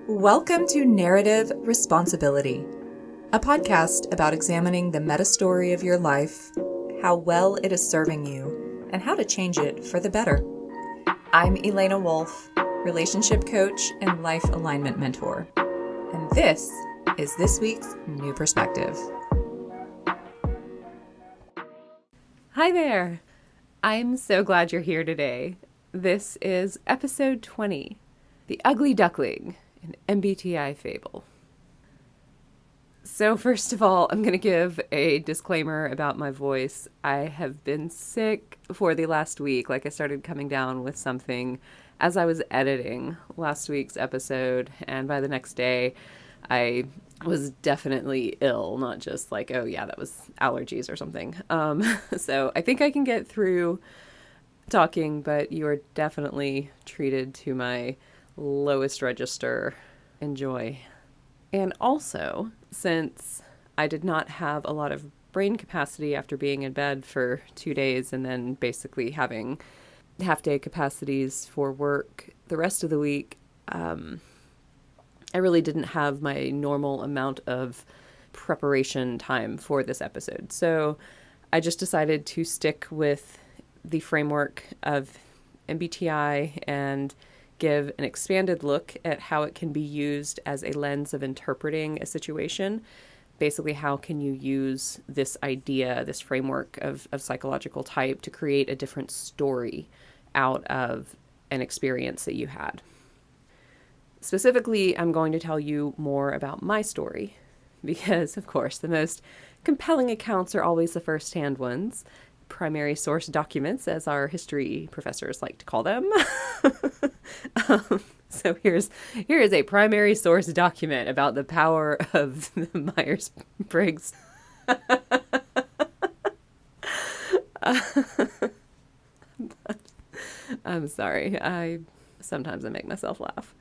Welcome to Narrative Responsibility, a podcast about examining the meta story of your life, how well it is serving you, and how to change it for the better. I'm Elena Wolf, relationship coach and life alignment mentor, and this is this week's New Perspective. Hi there! I'm so glad you're here today. This is episode 20, The Ugly Duckling, an MBTI Fable. So first of all, I'm going to give a disclaimer about my voice. I have been sick for the last week. I started coming down with something as I was editing last week's episode, and by the next day, I was definitely ill, not just oh yeah, that was allergies or something. So I think I can get through talking, but you are definitely treated to my lowest register. Enjoy. And also, since I did not have a lot of brain capacity after being in bed for 2 days and then basically having half-day capacities for work the rest of the week, I really didn't have my normal amount of preparation time for this episode. So I just decided to stick with the framework of MBTI and give an expanded look at how it can be used as a lens of interpreting a situation. Basically, how can you use this idea, this framework of psychological type to create a different story out of an experience that you had. Specifically, I'm going to tell you more about my story because, of course, the most compelling accounts are always the first-hand ones. Primary source documents, as our history professors like to call them. So here is a primary source document about the power of the Myers-Briggs. I'm sorry. Sometimes I make myself laugh.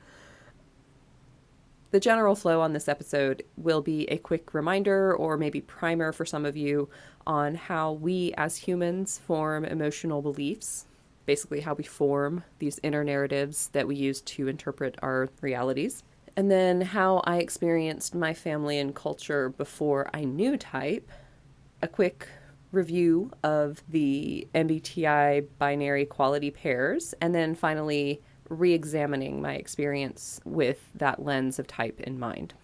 The general flow on this episode will be a quick reminder or maybe primer for some of you on how we as humans form emotional beliefs, basically how we form these inner narratives that we use to interpret our realities, and then how I experienced my family and culture before I knew type, a quick review of the MBTI binary quality pairs, and then finally re-examining my experience with that lens of type in mind.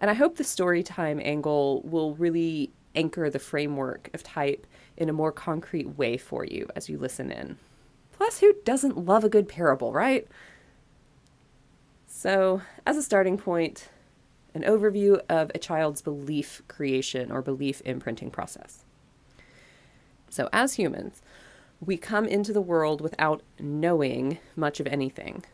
And I hope the story time angle will really anchor the framework of type in a more concrete way for you as you listen in. Plus, who doesn't love a good parable, right? So, as a starting point, an overview of a child's belief creation or belief imprinting process. So, as humans, we come into the world without knowing much of anything.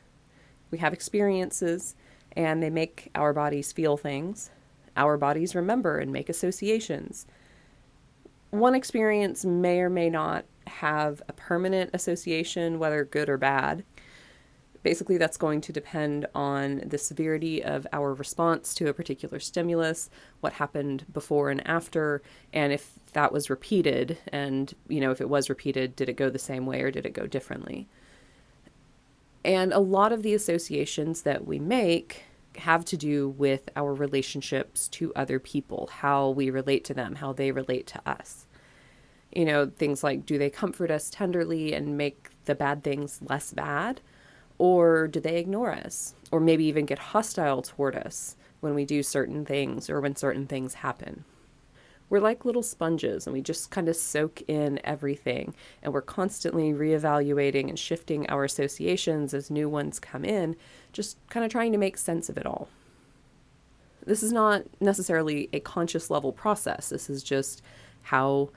We have experiences, and they make our bodies feel things. Our bodies remember and make associations. One experience may or may not have a permanent association, whether good or bad. Basically, that's going to depend on the severity of our response to a particular stimulus, what happened before and after, and if that was repeated, and, if it was repeated, did it go the same way or did it go differently? And a lot of the associations that we make have to do with our relationships to other people, how we relate to them, how they relate to us. Things like, do they comfort us tenderly and make the bad things less bad? Or do they ignore us? Or maybe even get hostile toward us when we do certain things or when certain things happen? We're like little sponges and we just kind of soak in everything. And we're constantly reevaluating and shifting our associations as new ones come in, just kind of trying to make sense of it all. This is not necessarily a conscious level process. This is just how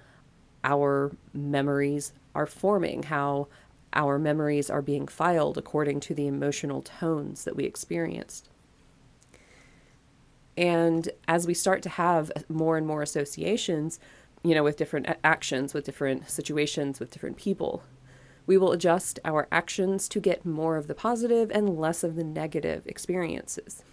our memories are forming, how our memories are being filed according to the emotional tones that we experienced. And as we start to have more and more associations, with different actions, with different situations, with different people, we will adjust our actions to get more of the positive and less of the negative experiences.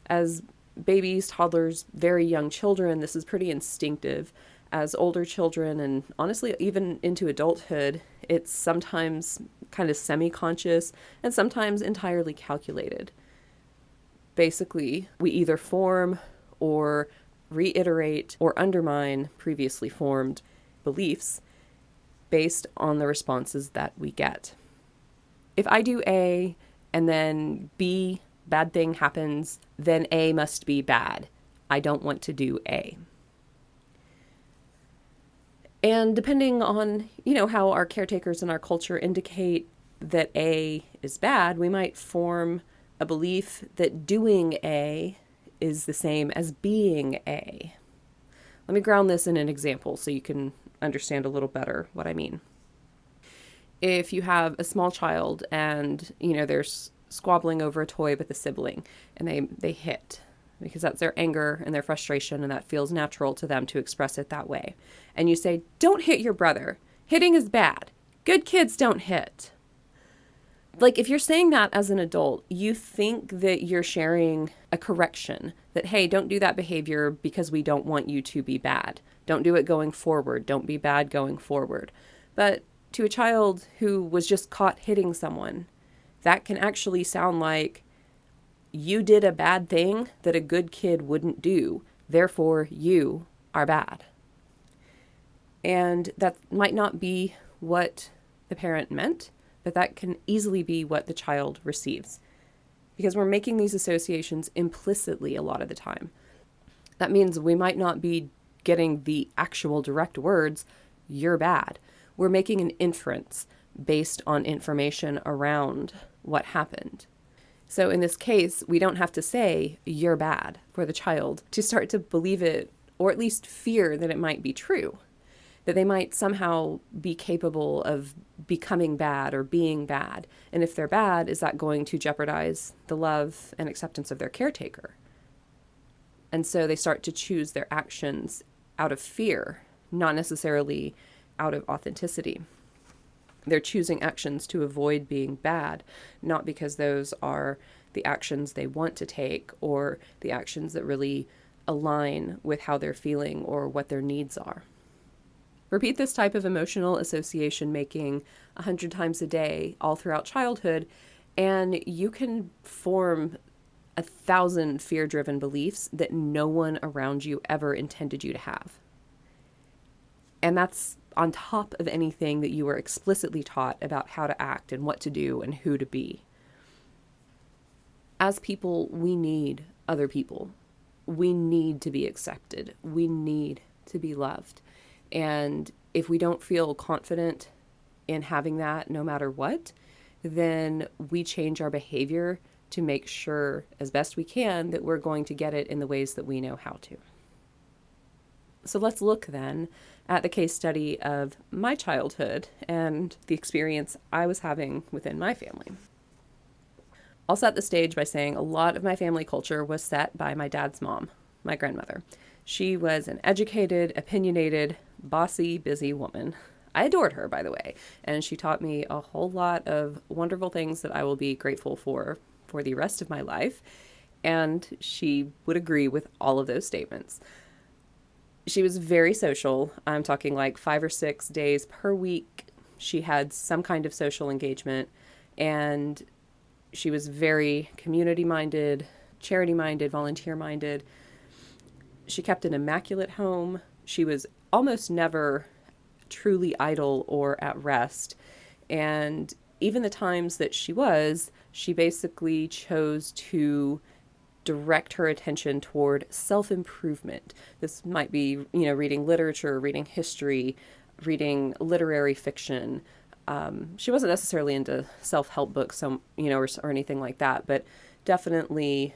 As babies, toddlers, very young children, this is pretty instinctive. As older children and honestly even into adulthood, It's sometimes kind of semi-conscious and sometimes entirely calculated. Basically, we either form or reiterate or undermine previously formed beliefs based on the responses that we get. If I do A and then B, bad thing happens, then A must be bad. I don't want to do A. And depending on, how our caretakers in our culture indicate that A is bad, we might form a belief that doing A is the same as being A. Let me ground this in an example so you can understand a little better what I mean. If you have a small child and, they're squabbling over a toy with a sibling and they hit, because that's their anger and their frustration, and that feels natural to them to express it that way. And you say, don't hit your brother. Hitting is bad. Good kids don't hit. Like, if you're saying that as an adult, you think that you're sharing a correction, that, hey, don't do that behavior because we don't want you to be bad. Don't do it going forward. Don't be bad going forward. But to a child who was just caught hitting someone, that can actually sound like, you did a bad thing that a good kid wouldn't do. Therefore, you are bad. And that might not be what the parent meant, but that can easily be what the child receives, because we're making these associations implicitly a lot of the time. That means we might not be getting the actual direct words, you're bad. We're making an inference based on information around what happened. So in this case, we don't have to say, you're bad, for the child to start to believe it, or at least fear that it might be true, that they might somehow be capable of becoming bad or being bad. And if they're bad, is that going to jeopardize the love and acceptance of their caretaker? And so they start to choose their actions out of fear, not necessarily out of authenticity. They're choosing actions to avoid being bad, not because those are the actions they want to take or the actions that really align with how they're feeling or what their needs are. Repeat this type of emotional association making 100 times a day all throughout childhood, and you can form 1,000 fear-driven beliefs that no one around you ever intended you to have. And that's on top of anything that you were explicitly taught about how to act and what to do and who to be. As people, we need other people. We need to be accepted. We need to be loved. And if we don't feel confident in having that no matter what, then we change our behavior to make sure as best we can that we're going to get it in the ways that we know how to. So let's look then at the case study of my childhood and the experience I was having within my family. I'll set the stage by saying a lot of my family culture was set by my dad's mom, my grandmother. She was an educated, opinionated, bossy, busy woman. I adored her, by the way, and she taught me a whole lot of wonderful things that I will be grateful for the rest of my life, and she would agree with all of those statements. She was very social. I'm talking like 5 or 6 days per week. She had some kind of social engagement, and she was very community-minded, charity-minded, volunteer-minded. She kept an immaculate home. She was almost never truly idle or at rest. And even the times that she basically chose to direct her attention toward self-improvement. This might be, reading literature, reading history, reading literary fiction. She wasn't necessarily into self-help books, or anything like that, but definitely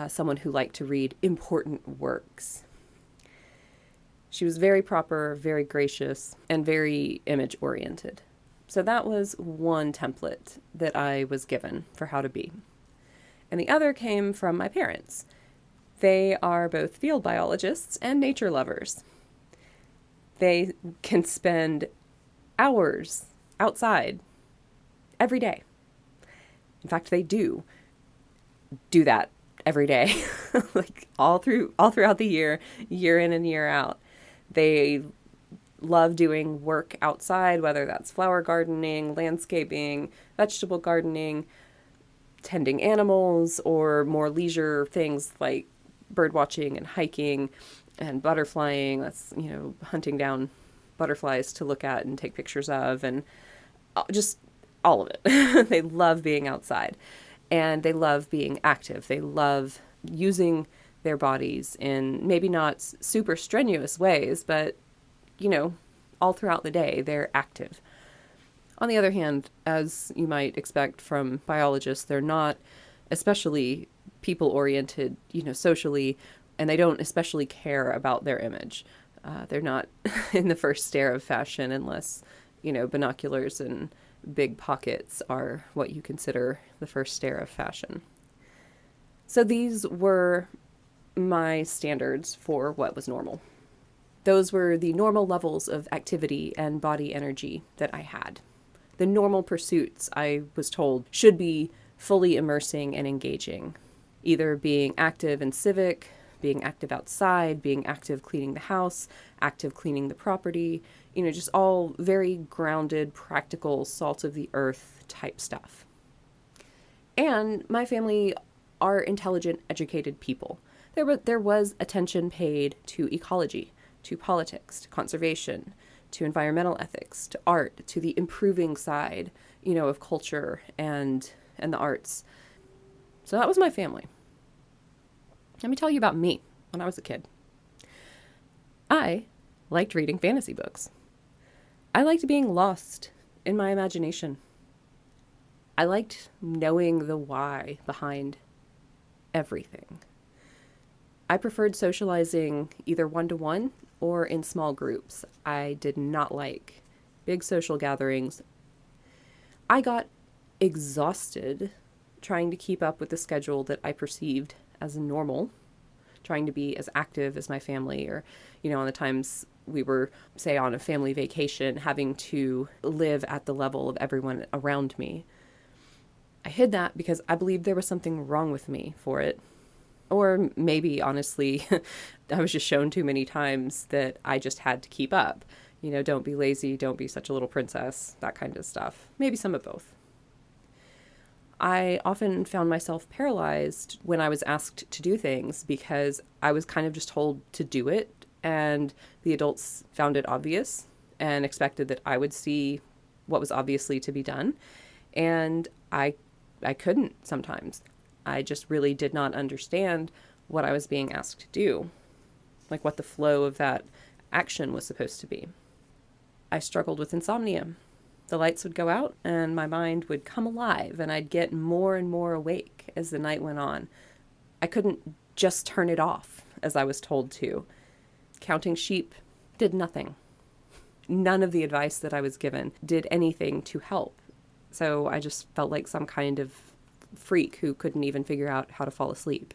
someone who liked to read important works. She was very proper, very gracious, and very image-oriented. So that was one template that I was given for how to be. And the other came from my parents. They are both field biologists and nature lovers. They can spend hours outside every day. In fact, they do that every day, like all throughout the year in and year out. They love doing work outside, whether that's flower gardening, landscaping, vegetable gardening, tending animals, or more leisure things like bird watching and hiking and butterflying. That's, hunting down butterflies to look at and take pictures of, and just all of it. They love being outside, and they love being active. They love using their bodies in maybe not super strenuous ways, but, all throughout the day, they're active. On the other hand, as you might expect from biologists, they're not especially people-oriented, socially, and they don't especially care about their image. They're not in the first stare of fashion unless, binoculars and big pockets are what you consider the first stare of fashion. So these were my standards for what was normal. Those were the normal levels of activity and body energy that I had. The normal pursuits, I was told, should be fully immersing and engaging, either being active and civic, being active outside, being active cleaning the house, active cleaning the property, just all very grounded, practical, salt of the earth type stuff. And my family are intelligent, educated people. There was attention paid to ecology, to politics, to conservation, to environmental ethics, to art, to the improving side, of culture and the arts. So that was my family. Let me tell you about me when I was a kid. I liked reading fantasy books. I liked being lost in my imagination. I liked knowing the why behind everything. I preferred socializing either one-to-one or in small groups. I did not like big social gatherings. I got exhausted trying to keep up with the schedule that I perceived as normal, trying to be as active as my family, or, on the times we were, say, on a family vacation, having to live at the level of everyone around me. I hid that because I believed there was something wrong with me for it. Or maybe, honestly, I was just shown too many times that I just had to keep up. Don't be lazy, don't be such a little princess, that kind of stuff. Maybe some of both. I often found myself paralyzed when I was asked to do things because I was kind of just told to do it, and the adults found it obvious and expected that I would see what was obviously to be done. And I couldn't sometimes. I just really did not understand what I was being asked to do, like what the flow of that action was supposed to be. I struggled with insomnia. The lights would go out and my mind would come alive, and I'd get more and more awake as the night went on. I couldn't just turn it off as I was told to. Counting sheep did nothing. None of the advice that I was given did anything to help. So I just felt like some kind of freak who couldn't even figure out how to fall asleep.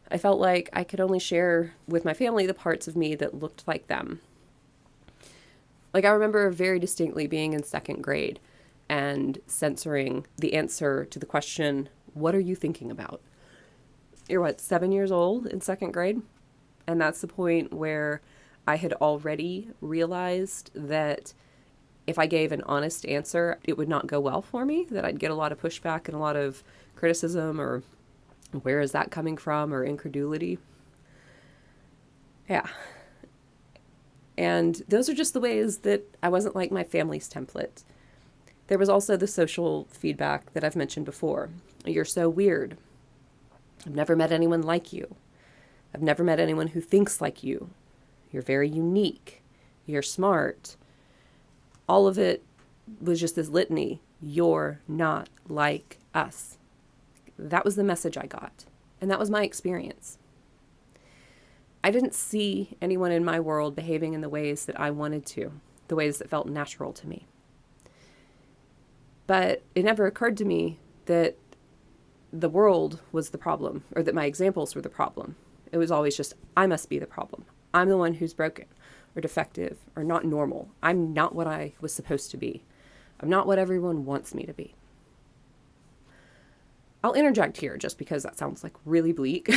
I felt like I could only share with my family the parts of me that looked like them. Like, I remember very distinctly being in second grade and censoring the answer to the question, "What are you thinking about?" You're 7 years old in second grade? And that's the point where I had already realized that if I gave an honest answer, it would not go well for me, that I'd get a lot of pushback and a lot of criticism, or where is that coming from, or incredulity. Yeah. And those are just the ways that I wasn't like my family's template. There was also the social feedback that I've mentioned before. You're so weird. I've never met anyone like you. I've never met anyone who thinks like you. You're very unique. You're smart. All of it was just this litany. You're not like us. That was the message I got. And that was my experience. I didn't see anyone in my world behaving in the ways that I wanted to, the ways that felt natural to me. But it never occurred to me that the world was the problem, or that my examples were the problem. It was always just, I must be the problem. I'm the one who's broken, or defective, or not normal. I'm not what I was supposed to be. I'm not what everyone wants me to be. I'll interject here just because that sounds like really bleak.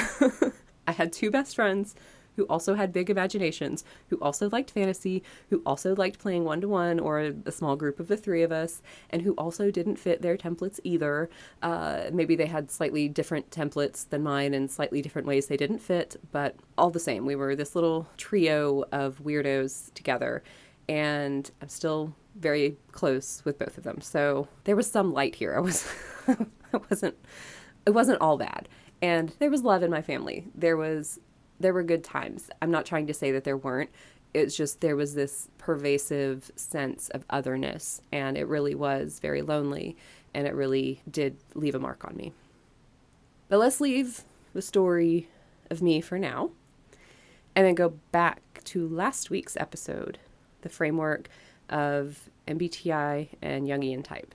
I had two best friends who also had big imaginations, who also liked fantasy, who also liked playing one-to-one or a small group of the three of us, and who also didn't fit their templates either. Maybe they had slightly different templates than mine and slightly different ways they didn't fit, but all the same, we were this little trio of weirdos together, and I'm still very close with both of them. So there was some light here. It wasn't all bad. And there was love in my family. There were good times. I'm not trying to say that there weren't. It's just there was this pervasive sense of otherness, and it really was very lonely, and it really did leave a mark on me. But let's leave the story of me for now, and then go back to last week's episode, the framework of MBTI and Jungian type.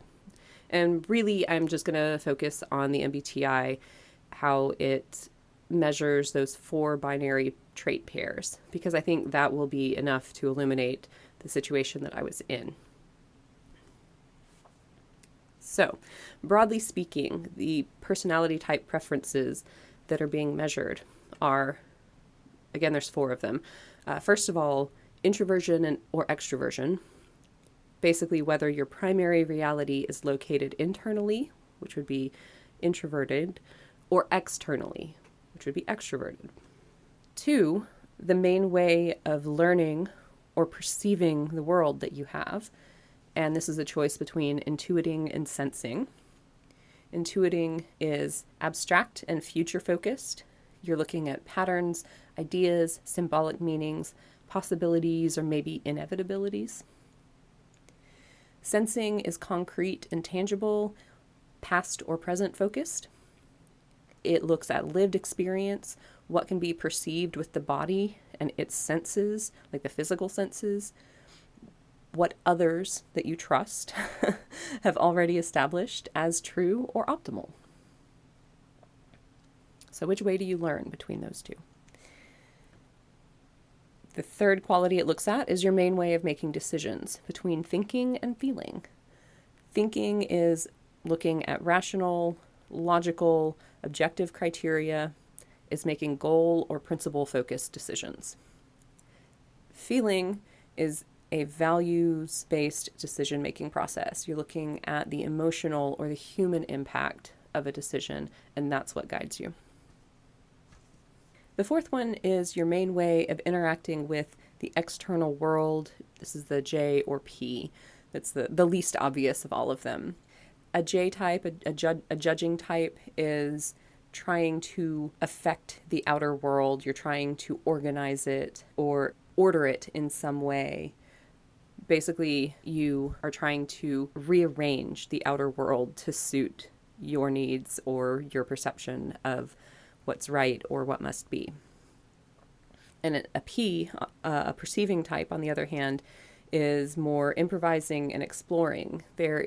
And really, I'm just going to focus on the MBTI, how it measures those 4 binary trait pairs, because I think that will be enough to illuminate the situation that I was in. So, broadly speaking, the personality type preferences that are being measured are, again, there's 4 of them. First of all, introversion or extroversion. Basically, whether your primary reality is located internally, which would be introverted, or externally, which would be extroverted. 2, the main way of learning or perceiving the world that you have. And this is a choice between intuiting and sensing. Intuiting is abstract and future-focused. You're looking at patterns, ideas, symbolic meanings, possibilities, or maybe inevitabilities. Sensing is concrete and tangible, past or present focused. It looks at lived experience, what can be perceived with the body and its senses, like the physical senses, what others that you trust have already established as true or optimal. So which way do you learn between those two? The third quality it looks at is your main way of making decisions between thinking and feeling. Thinking is looking at rational, logical, objective criteria, is making goal or principle focused decisions. Feeling is a values-based decision-making process. You're looking at the emotional or the human impact of a decision, and that's what guides you. The fourth one is your main way of interacting with the external world. This is the J or P. That's the least obvious of all of them. A J type, a judging type, is trying to affect the outer world. You're trying to organize it or order it in some way. Basically, you are trying to rearrange the outer world to suit your needs or your perception of what's right or what must be. And a P, a perceiving type, on the other hand, is more improvising and exploring. They're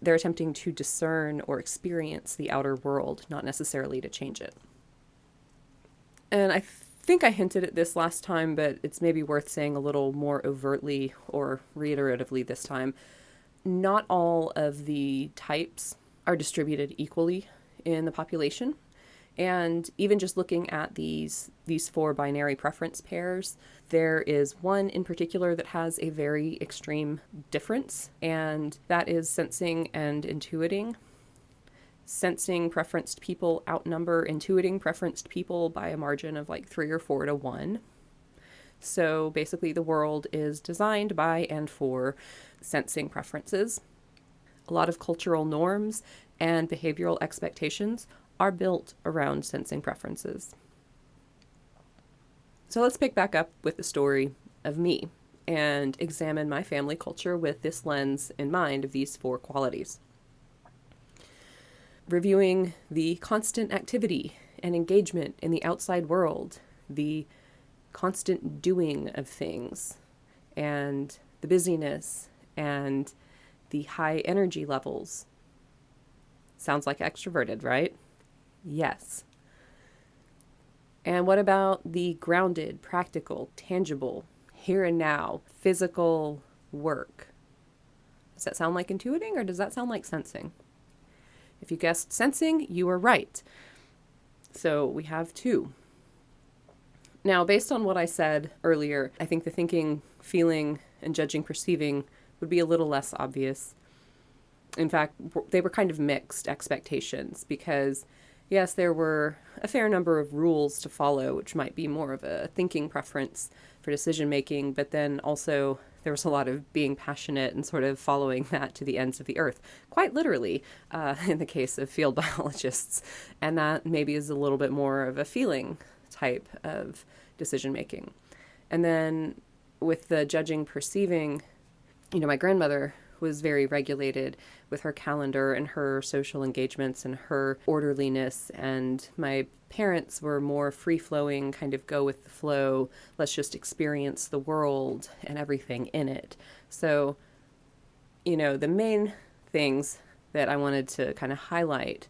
attempting to discern or experience the outer world, not necessarily to change it. And I think I hinted at this last time, but it's maybe worth saying a little more overtly or reiteratively this time. Not all of the types are distributed equally in the population. And even just looking at these 4 binary preference pairs, there is one in particular that has a very extreme difference, and that is sensing and intuiting. Sensing preferenced people outnumber intuiting preferenced people by a margin of like 3 or 4 to 1. So basically the world is designed by and for sensing preferences. A lot of cultural norms and behavioral expectations are built around sensing preferences. So let's pick back up with the story of me and examine my family culture with this lens in mind of these 4 qualities. Reviewing the constant activity and engagement in the outside world, the constant doing of things, and the busyness and the high energy levels. Sounds like extroverted, right? Yes. And what about the grounded, practical, tangible, here and now, physical work? Does that sound like intuiting, or does that sound like sensing? If you guessed sensing, you were right. So we have 2. Now, based on what I said earlier, I think the thinking, feeling, and judging, perceiving would be a little less obvious. In fact, they were kind of mixed expectations because, yes, there were a fair number of rules to follow, which might be more of a thinking preference for decision making, but then also there was a lot of being passionate and sort of following that to the ends of the earth, quite literally, in the case of field biologists. And that maybe is a little bit more of a feeling type of decision making. And then with the judging, perceiving, my grandmother was very regulated with her calendar and her social engagements and her orderliness. And my parents were more free-flowing, kind of go with the flow. Let's just experience the world and everything in it. So, the main things that I wanted to kind of highlight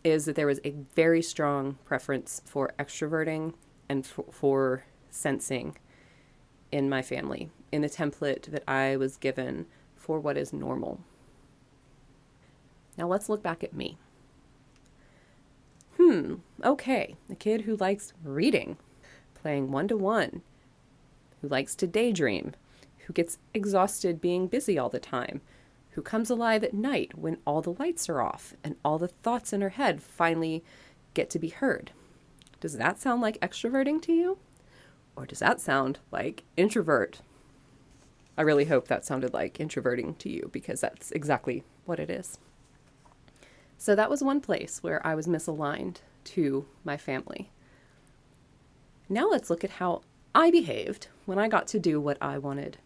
is that there was a very strong preference for extroverting and for sensing in my family, in the template that I was given for what is normal. Now let's look back at me. Okay, a kid who likes reading, playing one-to-one, who likes to daydream, who gets exhausted being busy all the time, who comes alive at night when all the lights are off and all the thoughts in her head finally get to be heard. Does that sound like extroverting to you? Or does that sound like introvert? I really hope that sounded like introverting to you, because that's exactly what it is. So that was one place where I was misaligned to my family. Now let's look at how I behaved when I got to do what I wanted.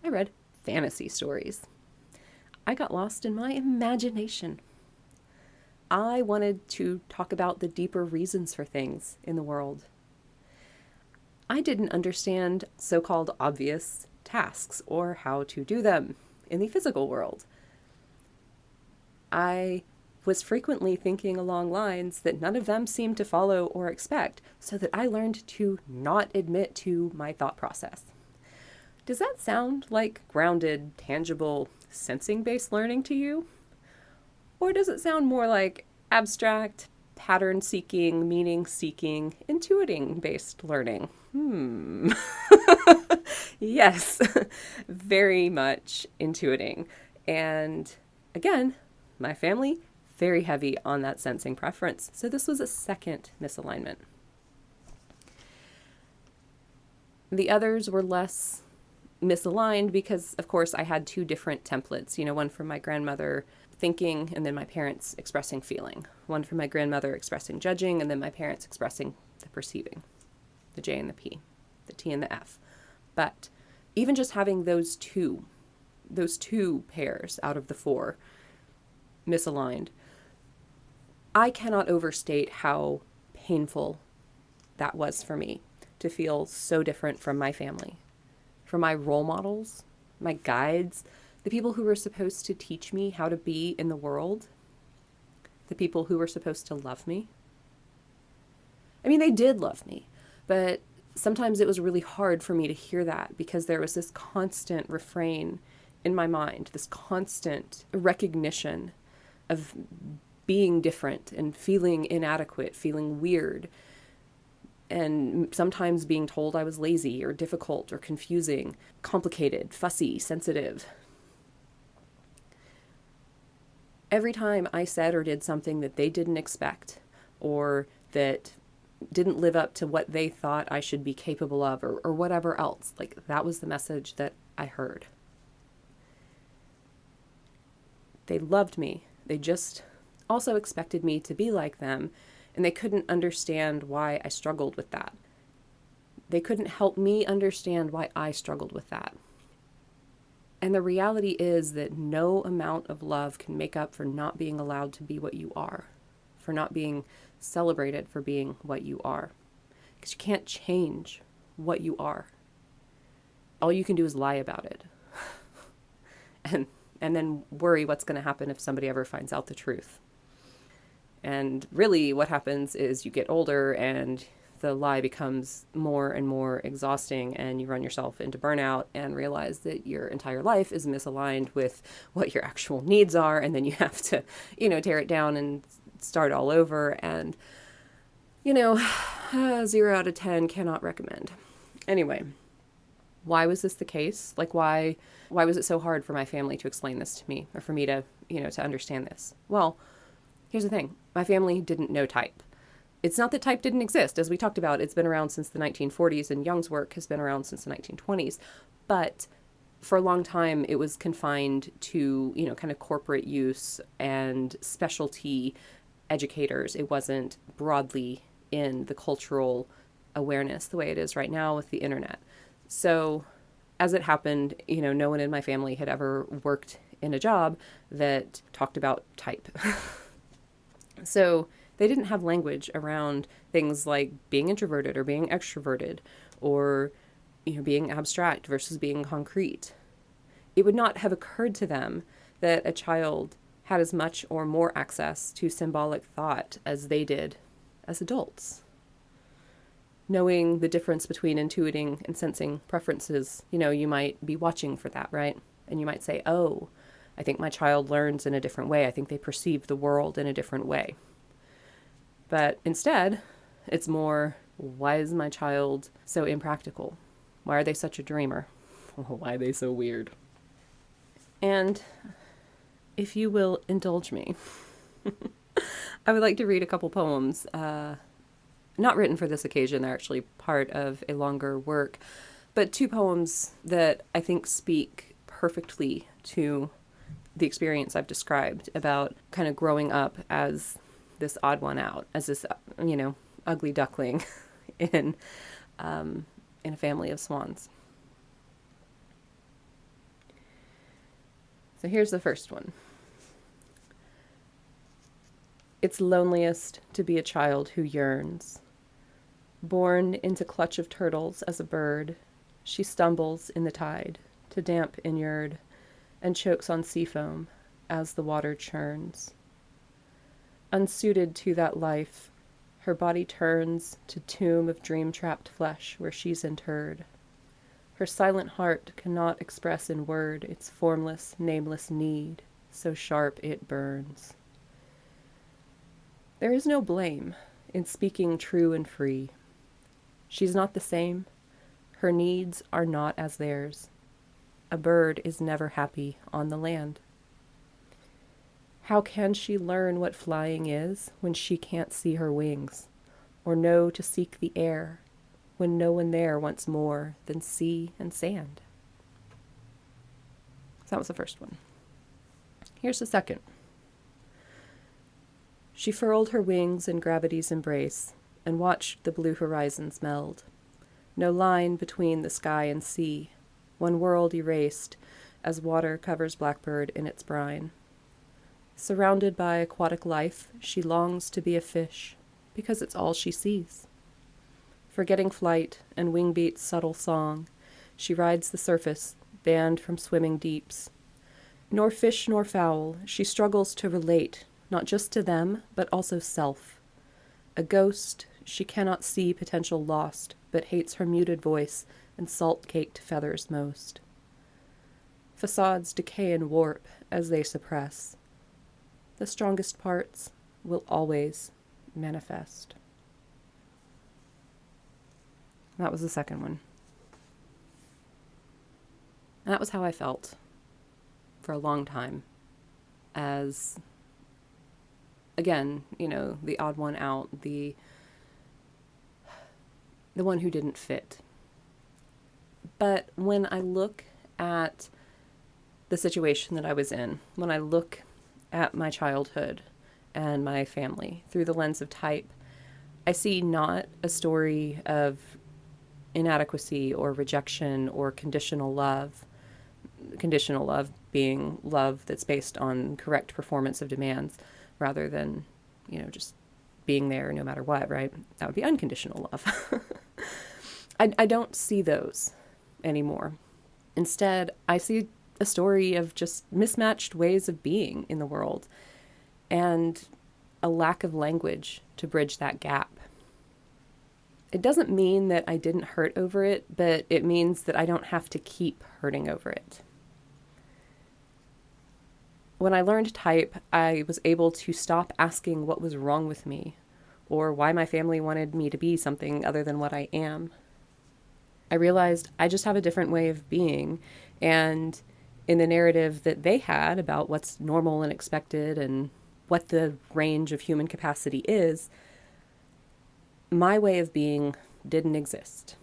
I read fantasy stories. I got lost in my imagination. I wanted to talk about the deeper reasons for things in the world. I didn't understand so-called obvious tasks or how to do them in the physical world. I was frequently thinking along lines that none of them seemed to follow or expect, so that I learned to not admit to my thought process. Does that sound like grounded, tangible, sensing-based learning to you? Or does it sound more like abstract, pattern-seeking, meaning-seeking, intuiting-based learning? Yes, very much intuiting. And again, my family, very heavy on that sensing preference. So this was a second misalignment. The others were less misaligned because, of course, I had two different templates. One from my grandmother thinking, and then my parents expressing feeling. One from my grandmother expressing judging, and then my parents expressing the perceiving. The J and the P, the T and the F. But even just having those two pairs out of the four misaligned, I cannot overstate how painful that was for me to feel so different from my family, from my role models, my guides, the people who were supposed to teach me how to be in the world, the people who were supposed to love me. I mean, they did love me, but sometimes it was really hard for me to hear that because there was this constant refrain in my mind, this constant recognition of being different and feeling inadequate, feeling weird, and sometimes being told I was lazy or difficult or confusing, complicated, fussy, sensitive. Every time I said or did something that they didn't expect or that didn't live up to what they thought I should be capable of or whatever else, that was the message that I heard. They loved me. They just also expected me to be like them, and they couldn't understand why I struggled with that. They couldn't help me understand why I struggled with that. And the reality is that no amount of love can make up for not being allowed to be what you are, for not being celebrated for being what you are. Because you can't change what you are. All you can do is lie about it. and then worry what's going to happen if somebody ever finds out the truth. And really what happens is you get older and the lie becomes more and more exhausting, and you run yourself into burnout and realize that your entire life is misaligned with what your actual needs are, and then you have to, tear it down and start all over. And, 0 out of 10, cannot recommend. Anyway, why was this the case? Like, why was it so hard for my family to explain this to me, or for me to, to understand this? Well, here's the thing. My family didn't know type. It's not that type didn't exist. As we talked about, it's been around since the 1940s, and Jung's work has been around since the 1920s. But for a long time, it was confined to, kind of corporate use and specialty educators. It wasn't broadly in the cultural awareness the way it is right now with the internet. So as it happened, no one in my family had ever worked in a job that talked about type. So they didn't have language around things like being introverted or being extroverted, or being abstract versus being concrete. It would not have occurred to them that a child had as much or more access to symbolic thought as they did as adults. Knowing the difference between intuiting and sensing preferences, you might be watching for that, right? And you might say, oh, I think my child learns in a different way. I think they perceive the world in a different way. But instead, it's more, why is my child so impractical? Why are they such a dreamer? Why are they so weird? And if you will indulge me, I would like to read a couple poems, not written for this occasion. They're actually part of a longer work, but 2 poems that I think speak perfectly to the experience I've described about kind of growing up as this odd one out, as this, ugly duckling in a family of swans. So here's the first one. It's loneliest to be a child who yearns. Born into clutch of turtles as a bird, she stumbles in the tide to damp inured, and chokes on sea foam as the water churns. Unsuited to that life, her body turns to tomb of dream-trapped flesh where she's interred. Her silent heart cannot express in word its formless, nameless need, so sharp it burns. There is no blame in speaking true and free. She's not the same. Her needs are not as theirs. A bird is never happy on the land. How can she learn what flying is when she can't see her wings, or know to seek the air when no one there wants more than sea and sand? So that was the first one. Here's the second. She furled her wings in gravity's embrace and watched the blue horizons meld. No line between the sky and sea, one world erased as water covers blackbird in its brine. Surrounded by aquatic life, she longs to be a fish because it's all she sees. Forgetting flight and wingbeat's subtle song, she rides the surface, banned from swimming deeps. Nor fish nor fowl, she struggles to relate, not just to them, but also self. A ghost, she cannot see potential lost, but hates her muted voice and salt-caked feathers most. Facades decay and warp as they suppress. The strongest parts will always manifest. That was the second one. And that was how I felt for a long time as, again, the odd one out, the one who didn't fit. But when I look at the situation that I was in, when I look at my childhood and my family through the lens of type, I see not a story of inadequacy or rejection or conditional love. Conditional love being love that's based on correct performance of demands rather than, just being there no matter what, right? That would be unconditional love. I don't see those anymore. Instead, I see a story of just mismatched ways of being in the world and a lack of language to bridge that gap. It doesn't mean that I didn't hurt over it, but it means that I don't have to keep hurting over it. When I learned type, I was able to stop asking what was wrong with me or why my family wanted me to be something other than what I am. I realized I just have a different way of being, and in the narrative that they had about what's normal and expected and what the range of human capacity is, my way of being didn't exist.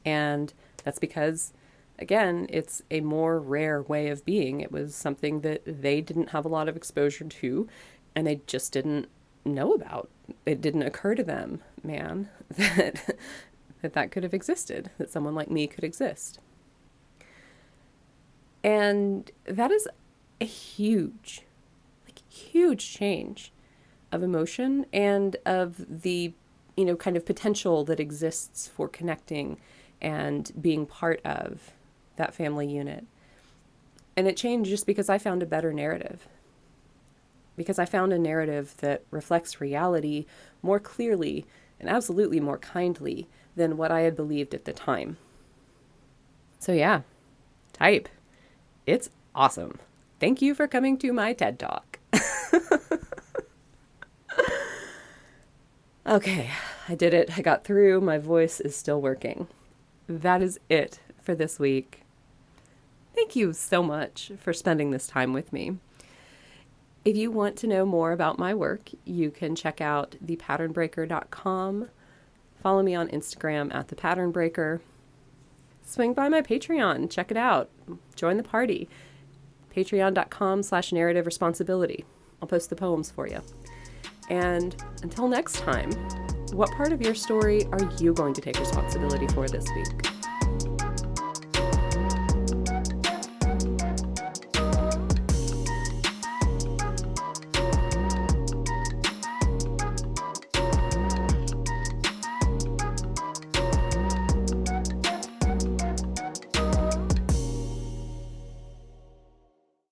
And that's because, again, it's a more rare way of being. It was something that they didn't have a lot of exposure to, and they just didn't know about. It didn't occur to them, man, that could have existed, that someone like me could exist. And that is a huge change of emotion and of the, kind of potential that exists for connecting and being part of that family unit. And it changed just because I found a better narrative. Because I found a narrative that reflects reality more clearly and absolutely more kindly than what I had believed at the time. So yeah, type. It's awesome. Thank you for coming to my TED Talk. Okay, I did it. I got through. My voice is still working. That is it for this week. Thank you so much for spending this time with me. If you want to know more about my work, you can check out thepatternbreaker.com. Follow me on Instagram at thepatternbreaker. Swing by my Patreon. Check it out. Join the party. Patreon.com/narrative responsibility. I'll post the poems for you. And until next time, what part of your story are you going to take responsibility for this week?